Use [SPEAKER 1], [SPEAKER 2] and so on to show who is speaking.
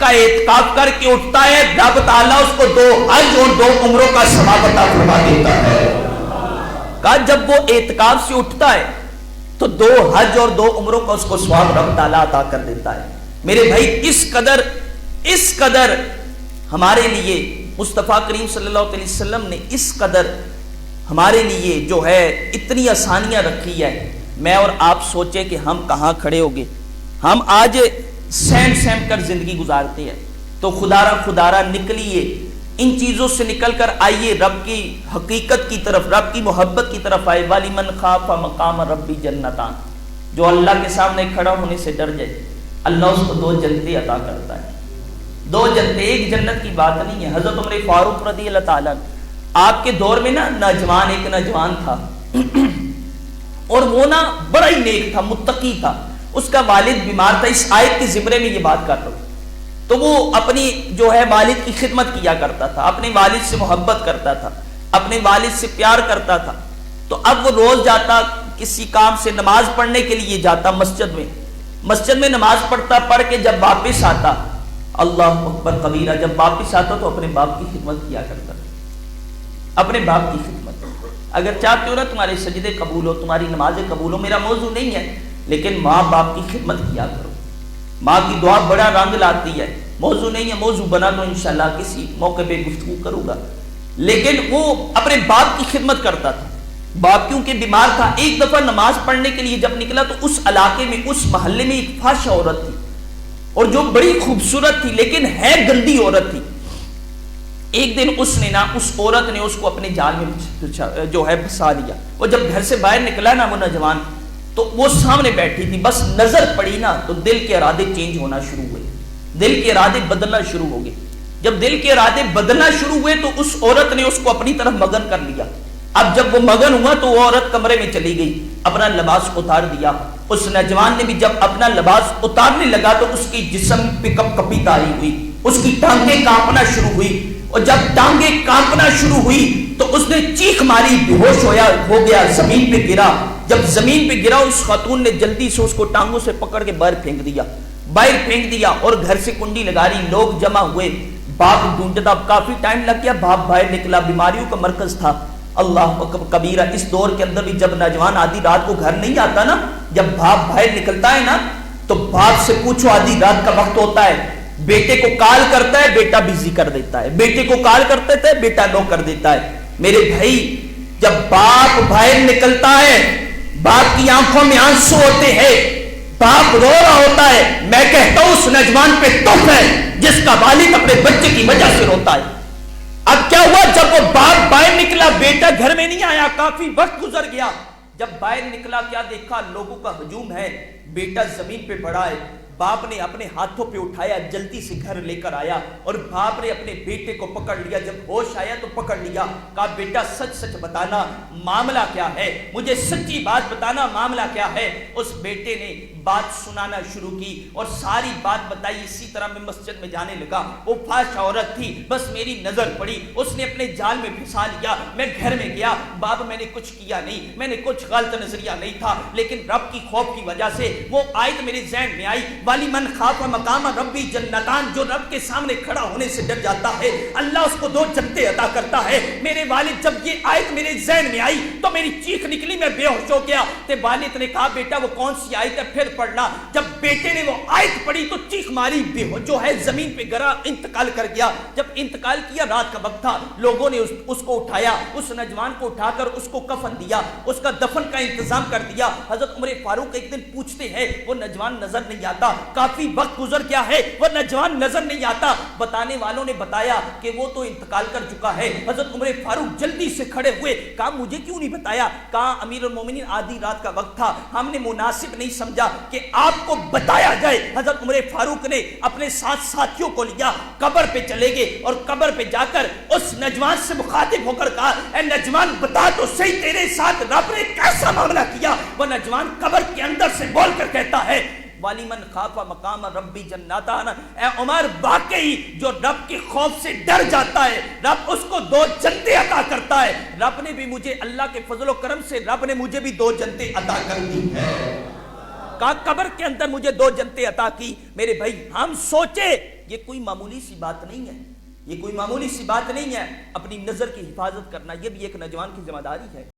[SPEAKER 1] کا اعتکاف کر کے اٹھتا ہے رب تعالیٰ اس کو 2 حج اور 2 عمروں کا ثواب عطا فرما دیتا ہے. کہا جب وہ اعتکاف سے اٹھتا ہے تو 2 حج اور 2 عمروں کا اس کو ثواب رب تعالیٰ عطا کر دیتا ہے. میرے بھائی اس قدر ہمارے لیے مصطفیٰ کریم صلی اللہ علیہ وسلم نے اس قدر ہمارے لیے جو ہے اتنی آسانیاں رکھی ہے. میں اور آپ سوچیں کہ ہم کہاں کھڑے ہوگے. ہم آج سہم کر زندگی گزارتے ہیں. تو خدارہ نکلیے ان چیزوں سے نکل کر آئیے رب کی حقیقت کی طرف, رب کی محبت کی طرف آئے. وَلِمَنْ خَافَ مَقَامَ رَبِّ جَنَّتَانِ, جو اللہ کے سامنے کھڑا ہونے سے ڈر جائے اللہ اس کو 2 جنتیں عطا کرتا ہے. 2 جنتیں, ایک جنت کی بات نہیں ہے. حضرت عمر فاروق رضی اللہ تعالیٰ آپ کے دور میں نا ایک نوجوان تھا اور وہ نا بڑا ہی نیک تھا, متقی تھا. اس کا والد بیمار تھا. اس آیت کے زمرے میں یہ بات کر رہا ہوں. تو وہ اپنی جو ہے والد کی خدمت کیا کرتا تھا, اپنے والد سے محبت کرتا تھا, اپنے والد سے پیار کرتا تھا. تو اب وہ روز جاتا کسی کام سے, نماز پڑھنے کے لیے جاتا مسجد میں نماز پڑھتا, پڑھ کے جب واپس آتا, اللہ اکبر کبیرہ, جب واپس آتا تو اپنے باپ کی خدمت کیا کرتا تھا. اپنے باپ کی خدمت. اگر چاہتے ہو نا تمہارے سجدے قبول ہو, تمہاری نمازیں قبول ہو, میرا موضوع نہیں ہے, لیکن ماں باپ کی خدمت کیا کرو. ماں کی دعا بڑا رنگ لاتی ہے. موضوع نہیں ہے, موضوع بنا تو انشاءاللہ کسی موقع پہ گفتگو کروں گا. لیکن وہ اپنے باپ کی خدمت کرتا تھا. باپ کیونکہ بیمار تھا. ایک دفعہ نماز پڑھنے کے لیے جب نکلا تو اس علاقے میں, اس محلے میں ایک فحش عورت تھی, اور جو بڑی خوبصورت تھی لیکن ہے گندی عورت تھی. ایک دن اس عورت نے اس کو اپنے جال میں جو ہے پھنسا لیا. وہ جب گھر سے باہر نکلا نا وہ نوجوان, تو وہ سامنے بیٹھی تھی, بس نظر پڑی نا تو دل کے ارادے چینج ہونا شروع ہوئے, دل کے ارادے بدلنا شروع ہو گئے. جب دل کے ارادے بدلنا شروع ہوئے تو اس عورت نے اس کو اپنی طرف مگن کر لیا. اب جب وہ مگن ہوا تو وہ عورت کمرے میں چلی گئی, اپنا لباس اتار دیا. اس نوجوان نے بھی جب اپنا لباس اتارنے لگا تو اس کی جسم پہ کپ کپی تاری ہوئی, اس کی ٹانگیں کانپنا شروع ہوئی. اور جب ٹانگیں کانپنا شروع ہوئی تو اس نے چیخ ماری, بے ہوش ہو گیا, زمین پہ گرا. جب زمین پہ گرا اس خاتون نے جلدی سے اس کو ٹانگوں سے پکڑ کے باہر پھینک دیا اور گھر سے کنڈی لگا لی. لوگ جمع ہوئے, باپ ڈھونڈتا, کافی ٹائم لگ گیا, باپ باہر نکلا. بیماریوں کا مرکز تھا. اللہ کبیرہ. اس دور کے اندر بھی جب نوجوان آدھی رات کو گھر نہیں آتا نا, جب باپ باہر نکلتا ہے نا تو باپ سے پوچھو, آدھی رات کا وقت ہوتا ہے, بیٹے کو کال کرتا ہے, بیٹا بزی کر دیتا ہے, بیٹے کو کال کرتا ہے, بیٹا نو کر دیتا ہے. میرے بھائی جب باپ باہر نکلتا ہے, باپ کی آنکھوں میں آنسو ہوتے ہیں, باپ رو رہا ہوتا ہے. میں کہتا ہوں اس نوجوان پہ تحف ہے جس کا والد اپنے بچے کی وجہ سے روتا ہے. اب کیا ہوا, جب وہ باپ باہر نکلا, بیٹا گھر میں نہیں آیا, کافی وقت گزر گیا. جب باہر نکلا کیا دیکھا, لوگوں کا ہجوم ہے, بیٹا زمین پہ پڑا ہے. باپ نے اپنے ہاتھوں پہ اٹھایا, جلدی سے گھر لے کر آیا اور باپ نے اپنے بیٹے کو پکڑ لیا. جب ہوش آیا تو پکڑ لیا, کہا بیٹا سچ سچ بتانا معاملہ کیا ہے, مجھے سچی بات بتانا معاملہ کیا ہے. اس بیٹے نے بات سنانا شروع کی اور ساری بات بتائی. اسی طرح میں مسجد میں جانے لگا, وہ فحش عورت تھی, بس میری نظر پڑی, اس نے اپنے جال میں پھنسا لیا. میں گھر میں گیا, بابا میں نے کچھ کیا نہیں, میں نے کچھ غلط نظریہ نہیں تھا, لیکن رب کی خوف کی وجہ سے وہ آیت میرے ذہن میں آئی, وَلِمَنْ خَافَ مَقَامَ رَبِّ جَنَّتَانِ, جو رب کے سامنے کھڑا ہونے سے ڈر جاتا ہے اللہ اس کو 2 جنتیں عطا کرتا ہے. میرے والد جب یہ آیت میرے ذہن میں آئی تو میری چیخ نکلی, میں بے ہوش ہو گیا. تے والد نے کہا بیٹا وہ کون سی آیت ہے, پھر پڑھنا. جب بیٹے نے وہ آیت پڑھی تو چیخ ماری, بے ہوش جو ہے زمین پہ گرا, انتقال کر گیا. جب انتقال کیا, رات کا وقت تھا, لوگوں نے اس کو اٹھایا, اس نوجوان کو اٹھا کر اس کو کفن دیا, اس کا دفن کا انتظام کر دیا. حضرت عمر فاروق ایک دن پوچھتے ہیں, وہ نوجوان نظر نہیں آتا, کافی وقت گزر گیا ہے, وہ نوجوان نظر نہیں آتا. بتانے والوں نے بتایا کہ وہ تو انتقال کر چکا ہے. حضرت عمر فاروق جلدی سے کھڑے ہوئے, کہا مجھے کیوں نہیں بتایا. کہا امیر المومنین آدھی رات کا وقت تھا, ہم نے مناسب نہیں سمجھا کہ آپ کو بتایا جائے. حضرت عمر فاروق نے اپنے ساتھ ساتھیوں کو لیا, قبر پہ چلے گئے اور قبر پہ جا کر اس نوجوان سے مخاطب ہو کر کہا, اے نوجوان بتا تو صحیح تیرے ساتھ رب نے کیسا معاملہ کیا. وہ نوجوان قبر کے اندر سے بول کر کہتا ہے, وَلِمَنْ خَافَ مَقَامَ رَبِّ جَنَّتَانِ, اے عمر واقعی جو رب کے خوف سے ڈر جاتا ہے رب اس کو 2 جنتیں عطا کرتا ہے. رب نے بھی مجھے, اللہ کے فضل و کرم سے رب نے مجھے بھی 2 جنتیں عطا کر دی ہے. کہا قبر کے اندر مجھے 2 جنتیں عطا کی. میرے بھائی ہم سوچے یہ کوئی معمولی سی بات نہیں ہے, یہ کوئی معمولی سی بات نہیں ہے. اپنی نظر کی حفاظت کرنا یہ بھی ایک نوجوان کی ذمہ داری ہے.